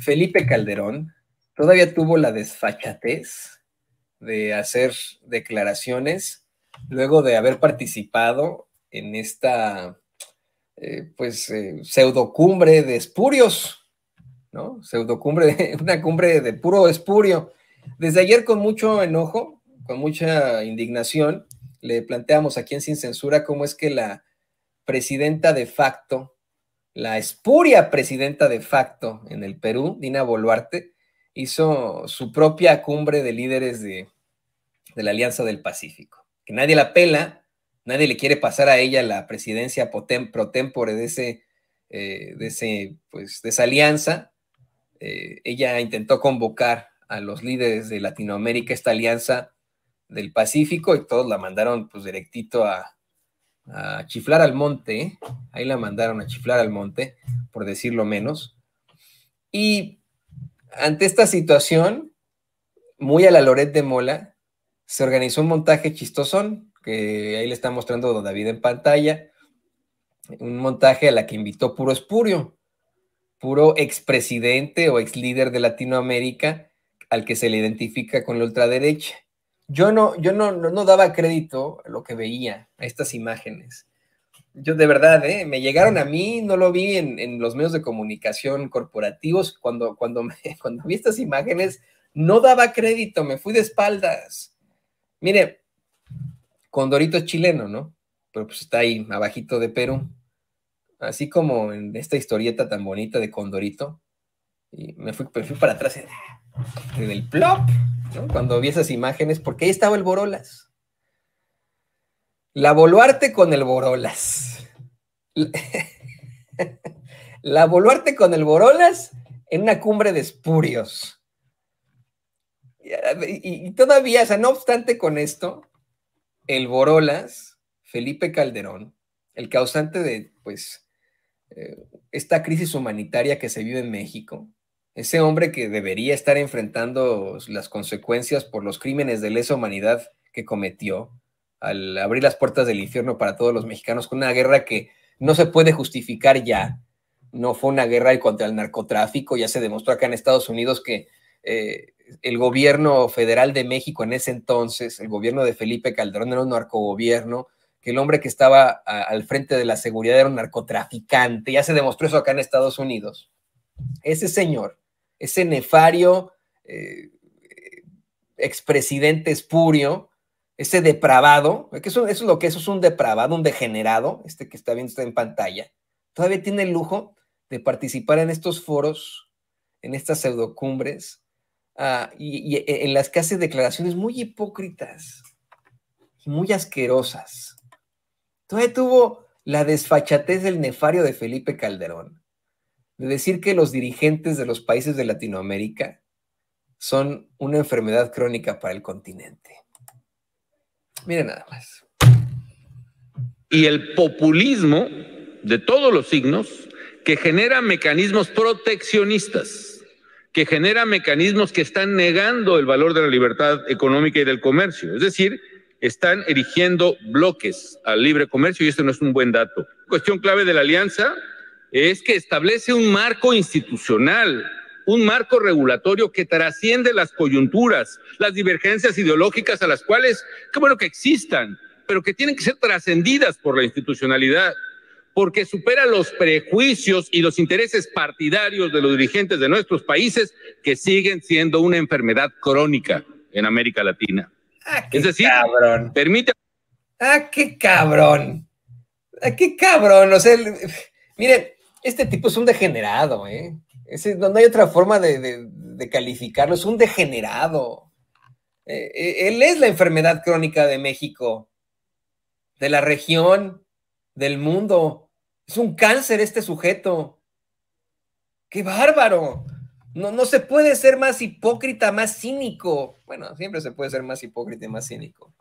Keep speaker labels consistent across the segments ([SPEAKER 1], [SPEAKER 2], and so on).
[SPEAKER 1] Felipe Calderón todavía tuvo la desfachatez de hacer declaraciones luego de haber participado en esta pseudocumbre de espurios, ¿no? Pseudocumbre, una cumbre de puro espurio. Desde ayer, con mucho enojo, con mucha indignación, le planteamos aquí en Sin Censura cómo es que la presidenta de facto, la espuria presidenta de facto en el Perú, Dina Boluarte, hizo su propia cumbre de líderes de la Alianza del Pacífico. Que nadie la pela, nadie le quiere pasar a ella la presidencia pro tempore de esa alianza. Ella intentó convocar a los líderes de Latinoamérica, esta alianza del Pacífico, y todos la mandaron pues directito a chiflar al monte, ¿eh? Ahí la mandaron a chiflar al monte, por decirlo menos. Y ante esta situación, muy a la Loret de Mola, se organizó un montaje chistosón, que ahí le está mostrando don David en pantalla, un montaje a la que invitó puro espurio, puro expresidente o ex líder de Latinoamérica, al que se le identifica con la ultraderecha. Yo no daba crédito a lo que veía, a estas imágenes. Yo de verdad, me llegaron a mí, no lo vi en los medios de comunicación corporativos. Cuando vi estas imágenes, no daba crédito, me fui de espaldas. Mire, Condorito es chileno, ¿no? Pero pues está ahí, abajito de Perú. Así como en esta historieta tan bonita de Condorito. Y me fui para atrás en el plop, ¿no? Cuando vi esas imágenes, porque ahí estaba el Borolas. La Boluarte con el Borolas. La Boluarte con el Borolas en una cumbre de espurios. Y todavía, o sea, no obstante con esto, el Borolas, Felipe Calderón, el causante de, pues, esta crisis humanitaria que se vive en México, ese hombre que debería estar enfrentando las consecuencias por los crímenes de lesa humanidad que cometió al abrir las puertas del infierno para todos los mexicanos con una guerra que no se puede justificar ya. No fue una guerra contra el narcotráfico, ya se demostró acá en Estados Unidos que el gobierno federal de México en ese entonces, el gobierno de Felipe Calderón, era un narcogobierno, que el hombre que estaba al frente de la seguridad era un narcotraficante. Ya se demostró eso acá en Estados Unidos. Ese señor, ese nefario expresidente espurio, ese depravado, que eso es lo que es un depravado, un degenerado, que está viendo usted en pantalla, todavía tiene el lujo de participar en estos foros, en estas pseudocumbres, y en las que hace declaraciones muy hipócritas, muy asquerosas. Todavía tuvo la desfachatez del nefario de Felipe Calderón, de decir que los dirigentes de los países de Latinoamérica son una enfermedad crónica para el continente. Miren nada más.
[SPEAKER 2] Y el populismo de todos los signos que genera mecanismos proteccionistas, que genera mecanismos que están negando el valor de la libertad económica y del comercio. Es decir, están erigiendo bloques al libre comercio y esto no es un buen dato. Cuestión clave de la alianza es que establece un marco institucional, un marco regulatorio que trasciende las coyunturas, las divergencias ideológicas a las cuales, qué bueno que existan, pero que tienen que ser trascendidas por la institucionalidad, porque supera los prejuicios y los intereses partidarios de los dirigentes de nuestros países que siguen siendo una enfermedad crónica en América Latina.
[SPEAKER 1] Es decir, cabrón.
[SPEAKER 2] Permite...
[SPEAKER 1] qué cabrón. Qué cabrón. O sea, miren, este tipo es un degenerado, ¿eh? No hay otra forma de calificarlo. Es un degenerado. Él es la enfermedad crónica de México, de la región, del mundo. Es un cáncer este sujeto. ¡Qué bárbaro! No se puede ser más hipócrita, más cínico. Bueno, siempre se puede ser más hipócrita y más cínico.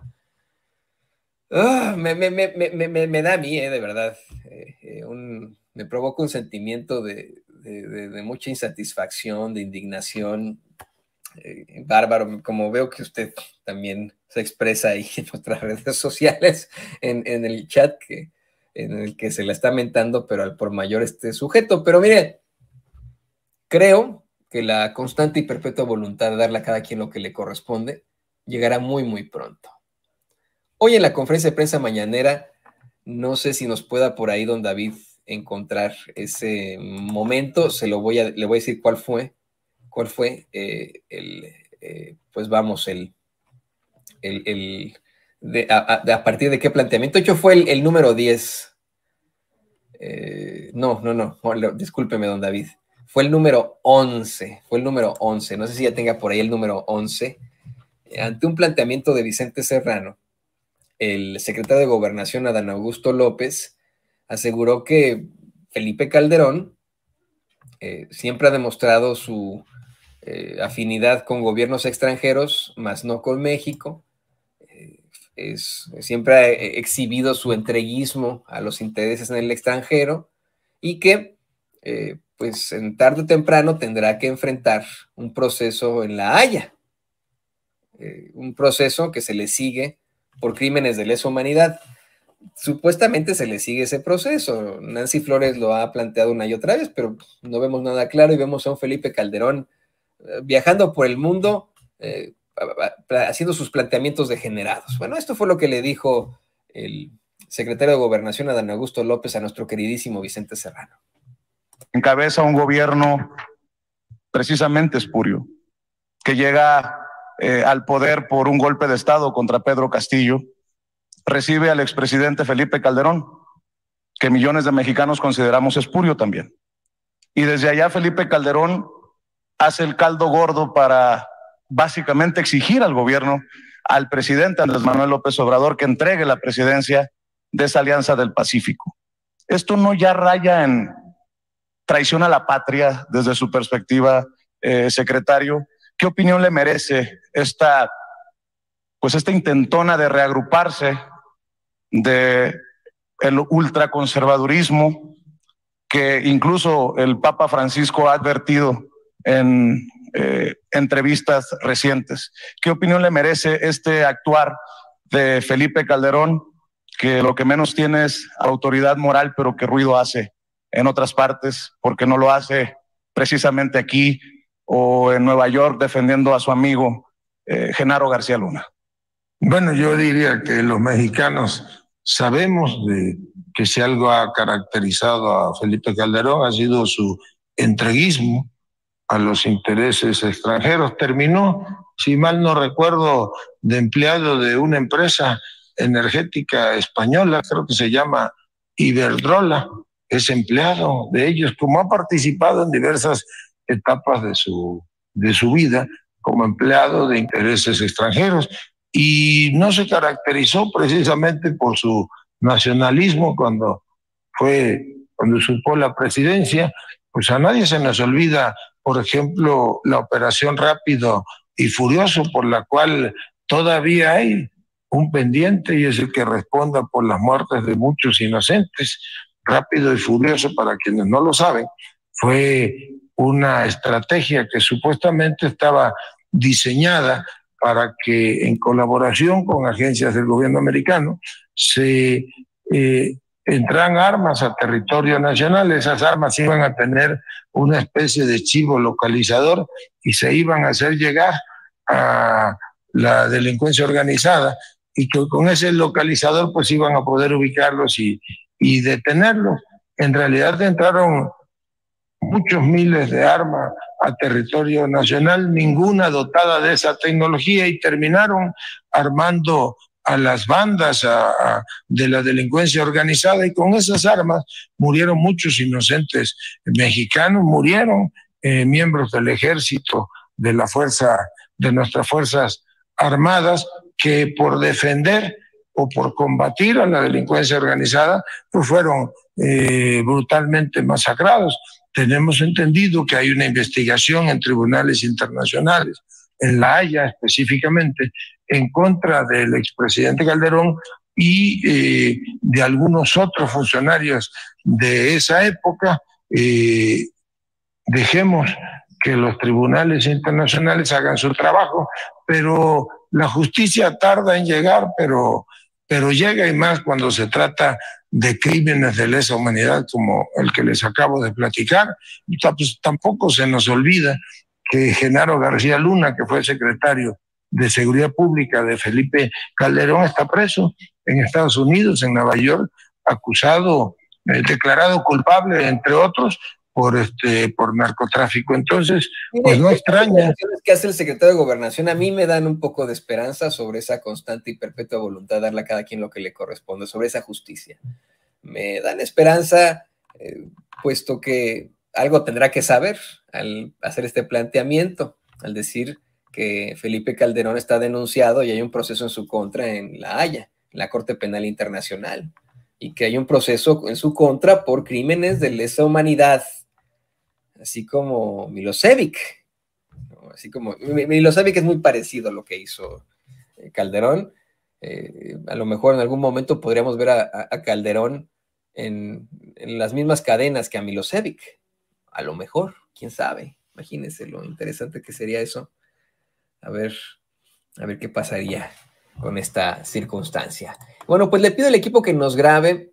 [SPEAKER 1] Me da a mí, de verdad. Me provoca un sentimiento de mucha insatisfacción, de indignación. Bárbaro, como veo que usted también se expresa ahí en nuestras redes sociales, en el chat en el que se la está mentando, pero al por mayor este sujeto. Pero mire, creo que la constante y perpetua voluntad de darle a cada quien lo que le corresponde llegará muy, muy pronto. Hoy en la conferencia de prensa mañanera, no sé si nos pueda por ahí don David encontrar ese momento, le voy a decir cuál fue, pues vamos, a partir de qué planteamiento. De hecho, fue el número 10. No, discúlpeme, don David. Fue el número 11. No sé si ya tenga por ahí el número 11. Ante un planteamiento de Vicente Serrano, el secretario de Gobernación, Adán Augusto López, aseguró que Felipe Calderón siempre ha demostrado su afinidad con gobiernos extranjeros, más no con México. Siempre ha exhibido su entreguismo a los intereses en el extranjero y que, pues, en tarde o temprano tendrá que enfrentar un proceso en La Haya, un proceso que se le sigue por crímenes de lesa humanidad. Supuestamente se le sigue ese proceso. Nancy Flores lo ha planteado una y otra vez, pero no vemos nada claro y vemos a un Felipe Calderón viajando por el mundo, haciendo sus planteamientos degenerados. Bueno, esto fue lo que le dijo el secretario de Gobernación, Adán Augusto López, a nuestro queridísimo Vicente Serrano.
[SPEAKER 3] Encabeza un gobierno precisamente espurio, que llega al poder por un golpe de Estado contra Pedro Castillo, recibe al expresidente Felipe Calderón, que millones de mexicanos consideramos espurio también. Y desde allá Felipe Calderón hace el caldo gordo para básicamente exigir al gobierno, al presidente Andrés Manuel López Obrador, que entregue la presidencia de esa Alianza del Pacífico. Esto no ya raya en traición a la patria desde su perspectiva, secretario. ¿Qué opinión le merece esta intentona de reagruparse de el ultraconservadurismo que incluso el Papa Francisco ha advertido en entrevistas recientes? ¿Qué opinión le merece este actuar de Felipe Calderón, que lo que menos tiene es autoridad moral, pero que ruido hace en otras partes, porque no lo hace precisamente aquí o en Nueva York defendiendo a su amigo Genaro García Luna?
[SPEAKER 4] Bueno, yo diría que los mexicanos sabemos que si algo ha caracterizado a Felipe Calderón ha sido su entreguismo a los intereses extranjeros. Terminó, si mal no recuerdo, de empleado de una empresa energética española, creo que se llama Iberdrola, es empleado de ellos, como ha participado en diversas etapas de su vida como empleado de intereses extranjeros, y no se caracterizó precisamente por su nacionalismo cuando usurpó la presidencia. Pues a nadie se nos olvida, por ejemplo, la operación Rápido y Furioso, por la cual todavía hay un pendiente y es el que responda por las muertes de muchos inocentes. Rápido y Furioso, para quienes no lo saben, fue una estrategia que supuestamente estaba diseñada para que, en colaboración con agencias del gobierno americano, se entraran armas a territorio nacional. Esas armas iban a tener una especie de chivo localizador y se iban a hacer llegar a la delincuencia organizada, y que con ese localizador pues iban a poder ubicarlos y detenerlos. En realidad entraron muchos miles de armas a territorio nacional, ninguna dotada de esa tecnología, y terminaron armando a las bandas de la delincuencia organizada, y con esas armas murieron muchos inocentes mexicanos, murieron miembros del ejército, de nuestras fuerzas armadas, que por defender o por combatir a la delincuencia organizada pues fueron brutalmente masacrados. Tenemos entendido que hay una investigación en tribunales internacionales, en La Haya específicamente, en contra del expresidente Calderón y de algunos otros funcionarios de esa época. Dejemos que los tribunales internacionales hagan su trabajo, pero la justicia tarda en llegar, pero llega, y más cuando se trata de crímenes de lesa humanidad como el que les acabo de platicar. Pues tampoco se nos olvida que Genaro García Luna, que fue secretario de Seguridad Pública de Felipe Calderón, está preso en Estados Unidos, en Nueva York, acusado, declarado culpable, entre otros, por narcotráfico. Entonces, pues no extraña.
[SPEAKER 1] Las que hace el secretario de Gobernación a mí me dan un poco de esperanza sobre esa constante y perpetua voluntad de darle a cada quien lo que le corresponde, sobre esa justicia. Me dan esperanza, puesto que algo tendrá que saber al hacer este planteamiento, al decir que Felipe Calderón está denunciado y hay un proceso en su contra en La Haya, en la Corte Penal Internacional, y que hay un proceso en su contra por crímenes de lesa humanidad, así como Milosevic. Así como Milosevic es muy parecido a lo que hizo Calderón. A lo mejor en algún momento podríamos ver a Calderón en las mismas cadenas que a Milosevic. A lo mejor, quién sabe. Imagínense lo interesante que sería eso. A ver qué pasaría con esta circunstancia. Bueno, pues le pido al equipo que nos grabe